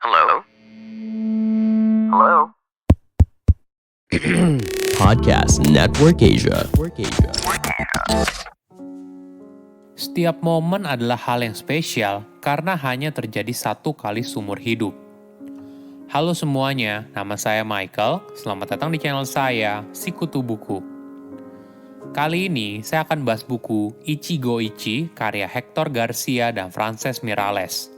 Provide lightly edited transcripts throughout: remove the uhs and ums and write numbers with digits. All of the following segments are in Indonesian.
Hello? Hello? Podcast Network Asia. Setiap momen adalah hal yang spesial karena hanya terjadi satu kali seumur hidup. Halo semuanya, nama saya Michael. Selamat datang di channel saya, Sikutu Buku. Kali ini saya akan bahas buku Ichigo Ichi karya Hector Garcia dan Frances Miralles.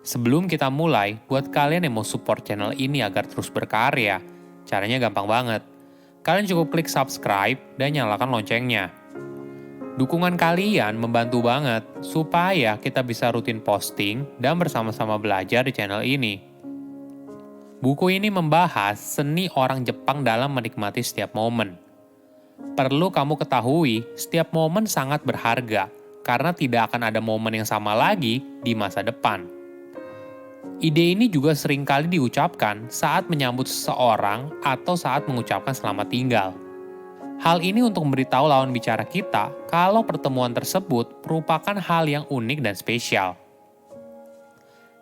Sebelum kita mulai, buat kalian yang mau support channel ini agar terus berkarya, caranya gampang banget. Kalian cukup klik subscribe dan nyalakan loncengnya. Dukungan kalian membantu banget supaya kita bisa rutin posting dan bersama-sama belajar di channel ini. Buku ini membahas seni orang Jepang dalam menikmati setiap momen. Perlu kamu ketahui, setiap momen sangat berharga karena tidak akan ada momen yang sama lagi di masa depan. Ide ini juga seringkali diucapkan saat menyambut seseorang atau saat mengucapkan selamat tinggal. Hal ini untuk memberitahu lawan bicara kita kalau pertemuan tersebut merupakan hal yang unik dan spesial.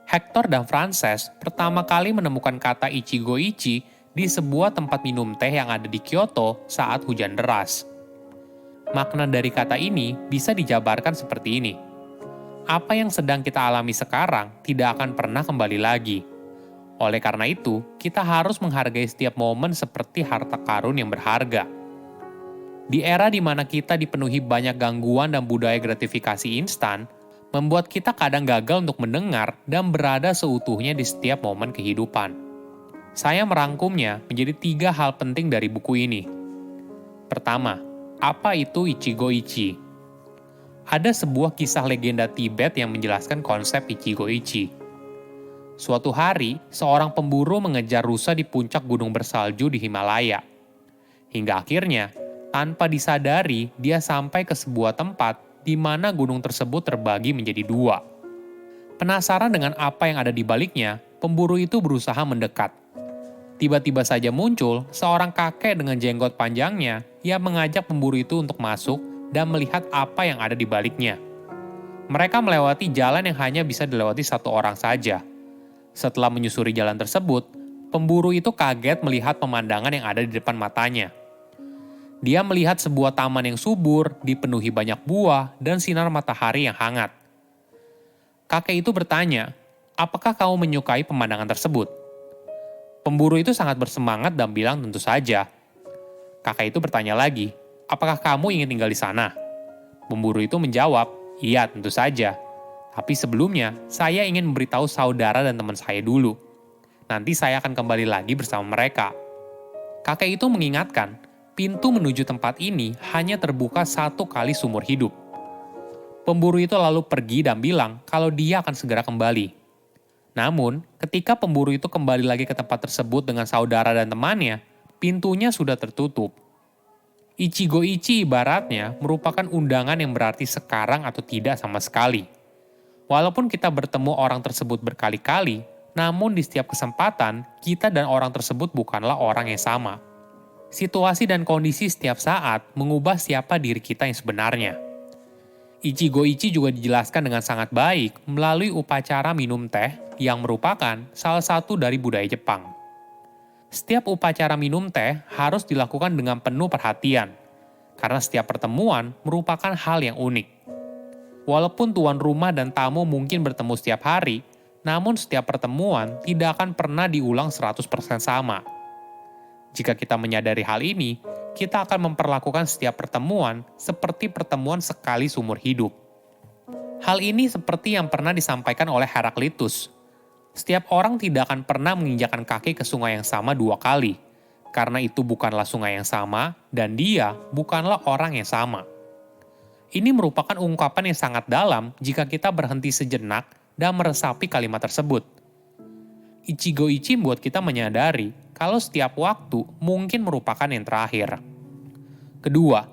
Hector dan Frances pertama kali menemukan kata Ichigo Ichi di sebuah tempat minum teh yang ada di Kyoto saat hujan deras. Makna dari kata ini bisa dijabarkan seperti ini. Apa yang sedang kita alami sekarang tidak akan pernah kembali lagi. Oleh karena itu, kita harus menghargai setiap momen seperti harta karun yang berharga. Di era di mana kita dipenuhi banyak gangguan dan budaya gratifikasi instan, membuat kita kadang gagal untuk mendengar dan berada seutuhnya di setiap momen kehidupan. Saya merangkumnya menjadi 3 hal penting dari buku ini. Pertama, apa itu Ichigo Ichi? Ada sebuah kisah legenda Tibet yang menjelaskan konsep Ichigo Ichi. Suatu hari, seorang pemburu mengejar rusa di puncak gunung bersalju di Himalaya. Hingga akhirnya, tanpa disadari, dia sampai ke sebuah tempat di mana gunung tersebut terbagi menjadi 2. Penasaran dengan apa yang ada di baliknya, pemburu itu berusaha mendekat. Tiba-tiba saja muncul seorang kakek dengan jenggot panjangnya yang mengajak pemburu itu untuk masuk dan melihat apa yang ada di baliknya. Mereka melewati jalan yang hanya bisa dilewati 1 orang saja. Setelah menyusuri jalan tersebut, pemburu itu kaget melihat pemandangan yang ada di depan matanya. Dia melihat sebuah taman yang subur, dipenuhi banyak buah, dan sinar matahari yang hangat. Kakek itu bertanya, "Apakah kamu menyukai pemandangan tersebut?" Pemburu itu sangat bersemangat dan bilang tentu saja. Kakek itu bertanya lagi, "Apakah kamu ingin tinggal di sana?" Pemburu itu menjawab, "Iya, tentu saja. Tapi sebelumnya, saya ingin memberitahu saudara dan teman saya dulu. Nanti saya akan kembali lagi bersama mereka." Kakek itu mengingatkan, pintu menuju tempat ini hanya terbuka 1 kali seumur hidup. Pemburu itu lalu pergi dan bilang kalau dia akan segera kembali. Namun, ketika pemburu itu kembali lagi ke tempat tersebut dengan saudara dan temannya, pintunya sudah tertutup. Ichigo Ichi ibaratnya merupakan undangan yang berarti sekarang atau tidak sama sekali. Walaupun kita bertemu orang tersebut berkali-kali, namun di setiap kesempatan, kita dan orang tersebut bukanlah orang yang sama. Situasi dan kondisi setiap saat mengubah siapa diri kita yang sebenarnya. Ichigo Ichi juga dijelaskan dengan sangat baik melalui upacara minum teh yang merupakan salah satu dari budaya Jepang. Setiap upacara minum teh harus dilakukan dengan penuh perhatian, karena setiap pertemuan merupakan hal yang unik. Walaupun tuan rumah dan tamu mungkin bertemu setiap hari, namun setiap pertemuan tidak akan pernah diulang 100% sama. Jika kita menyadari hal ini, kita akan memperlakukan setiap pertemuan seperti pertemuan sekali seumur hidup. Hal ini seperti yang pernah disampaikan oleh Heraklitus. Setiap orang tidak akan pernah menginjakkan kaki ke sungai yang sama 2 kali, karena itu bukanlah sungai yang sama dan dia bukanlah orang yang sama. Ini merupakan ungkapan yang sangat dalam jika kita berhenti sejenak dan meresapi kalimat tersebut. Ichigo Ichi membuat kita menyadari kalau setiap waktu mungkin merupakan yang terakhir. Kedua,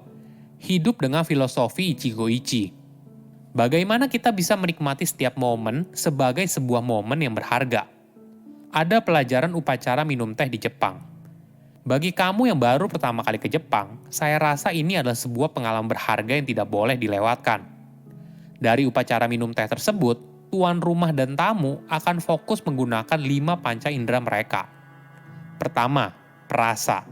hidup dengan filosofi Ichigo Ichi. Bagaimana kita bisa menikmati setiap momen sebagai sebuah momen yang berharga? Ada pelajaran upacara minum teh di Jepang. Bagi kamu yang baru pertama kali ke Jepang, saya rasa ini adalah sebuah pengalaman berharga yang tidak boleh dilewatkan. Dari upacara minum teh tersebut, tuan rumah dan tamu akan fokus menggunakan 5 panca indera mereka. Pertama, perasa.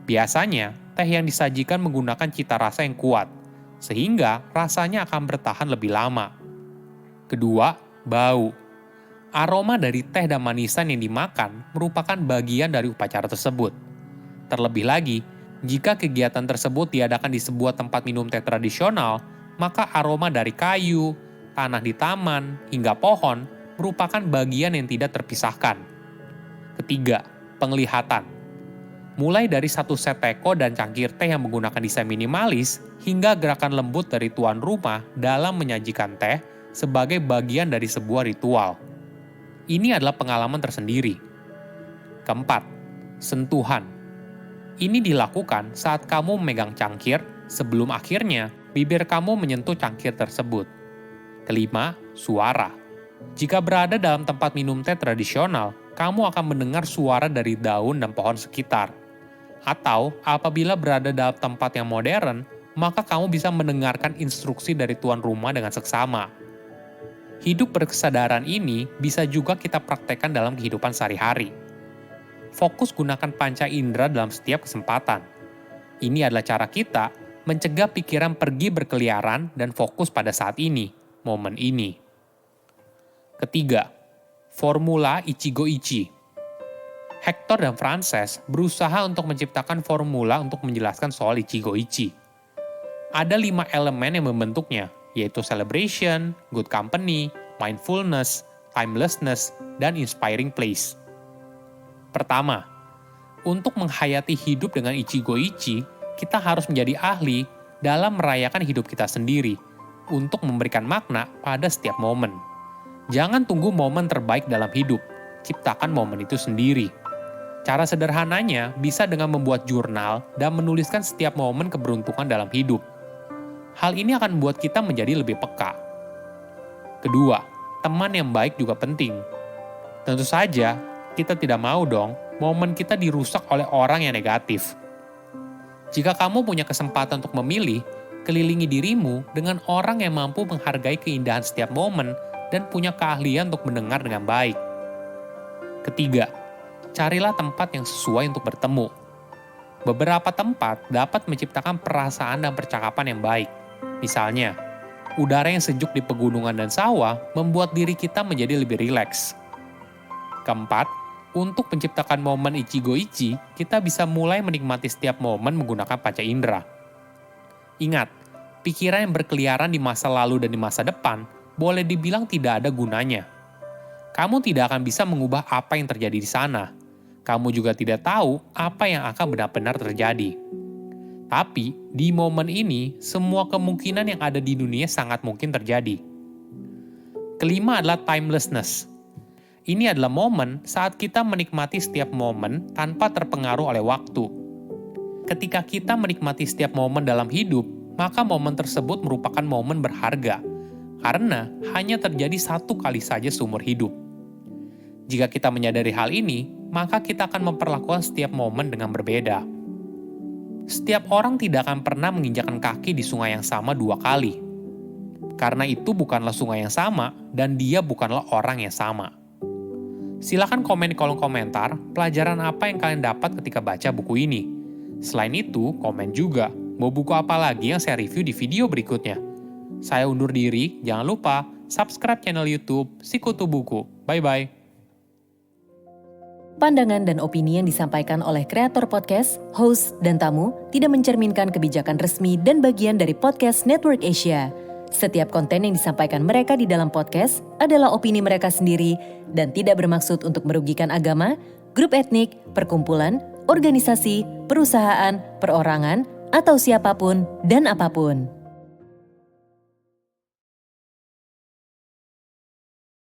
Biasanya, teh yang disajikan menggunakan cita rasa yang kuat, sehingga rasanya akan bertahan lebih lama. Kedua, bau. Aroma dari teh dan manisan yang dimakan merupakan bagian dari upacara tersebut. Terlebih lagi, jika kegiatan tersebut diadakan di sebuah tempat minum teh tradisional, maka aroma dari kayu, tanah di taman, hingga pohon merupakan bagian yang tidak terpisahkan. Ketiga, penglihatan. Mulai dari satu set teko dan cangkir teh yang menggunakan desain minimalis, hingga gerakan lembut dari tuan rumah dalam menyajikan teh sebagai bagian dari sebuah ritual. Ini adalah pengalaman tersendiri. Keempat, sentuhan. Ini dilakukan saat kamu memegang cangkir sebelum akhirnya bibir kamu menyentuh cangkir tersebut. Kelima, suara. Jika berada dalam tempat minum teh tradisional, kamu akan mendengar suara dari daun dan pohon sekitar. Atau apabila berada dalam tempat yang modern, maka kamu bisa mendengarkan instruksi dari tuan rumah dengan seksama. Hidup berkesadaran ini bisa juga kita praktekkan dalam kehidupan sehari-hari. Fokus gunakan panca indera dalam setiap kesempatan. Ini adalah cara kita mencegah pikiran pergi berkeliaran dan fokus pada saat ini, momen ini. Ketiga, formula Ichigo-ichi. Hector dan Frances berusaha untuk menciptakan formula untuk menjelaskan soal Ichigo-ichi. Ada 5 elemen yang membentuknya, yaitu celebration, good company, mindfulness, timelessness, dan inspiring place. Pertama, untuk menghayati hidup dengan Ichigo-ichi, kita harus menjadi ahli dalam merayakan hidup kita sendiri untuk memberikan makna pada setiap momen. Jangan tunggu momen terbaik dalam hidup, ciptakan momen itu sendiri. Cara sederhananya bisa dengan membuat jurnal dan menuliskan setiap momen keberuntungan dalam hidup. Hal ini akan membuat kita menjadi lebih peka. Kedua, teman yang baik juga penting. Tentu saja, kita tidak mau dong momen kita dirusak oleh orang yang negatif. Jika kamu punya kesempatan untuk memilih, kelilingi dirimu dengan orang yang mampu menghargai keindahan setiap momen dan punya keahlian untuk mendengar dengan baik. Ketiga, carilah tempat yang sesuai untuk bertemu. Beberapa tempat dapat menciptakan perasaan dan percakapan yang baik. Misalnya, udara yang sejuk di pegunungan dan sawah membuat diri kita menjadi lebih rileks. Keempat, untuk menciptakan momen Ichigo-ichi, kita bisa mulai menikmati setiap momen menggunakan panca indera. Ingat, pikiran yang berkeliaran di masa lalu dan di masa depan boleh dibilang tidak ada gunanya. Kamu tidak akan bisa mengubah apa yang terjadi di sana. Kamu juga tidak tahu apa yang akan benar-benar terjadi. Tapi, di momen ini, semua kemungkinan yang ada di dunia sangat mungkin terjadi. Kelima adalah timelessness. Ini adalah momen saat kita menikmati setiap momen tanpa terpengaruh oleh waktu. Ketika kita menikmati setiap momen dalam hidup, maka momen tersebut merupakan momen berharga, karena hanya terjadi satu kali saja seumur hidup. Jika kita menyadari hal ini, maka kita akan memperlakukan setiap momen dengan berbeda. Setiap orang tidak akan pernah menginjakkan kaki di sungai yang sama 2 kali. Karena itu bukanlah sungai yang sama, dan dia bukanlah orang yang sama. Silakan komen di kolom komentar pelajaran apa yang kalian dapat ketika baca buku ini. Selain itu, komen juga mau buku apa lagi yang saya review di video berikutnya. Saya undur diri, jangan lupa subscribe channel YouTube Sikutu Buku. Bye-bye. Pandangan dan opini yang disampaikan oleh kreator podcast, host, dan tamu tidak mencerminkan kebijakan resmi dan bagian dari podcast Network Asia. Setiap konten yang disampaikan mereka di dalam podcast adalah opini mereka sendiri dan tidak bermaksud untuk merugikan agama, grup etnik, perkumpulan, organisasi, perusahaan, perorangan, atau siapapun dan apapun.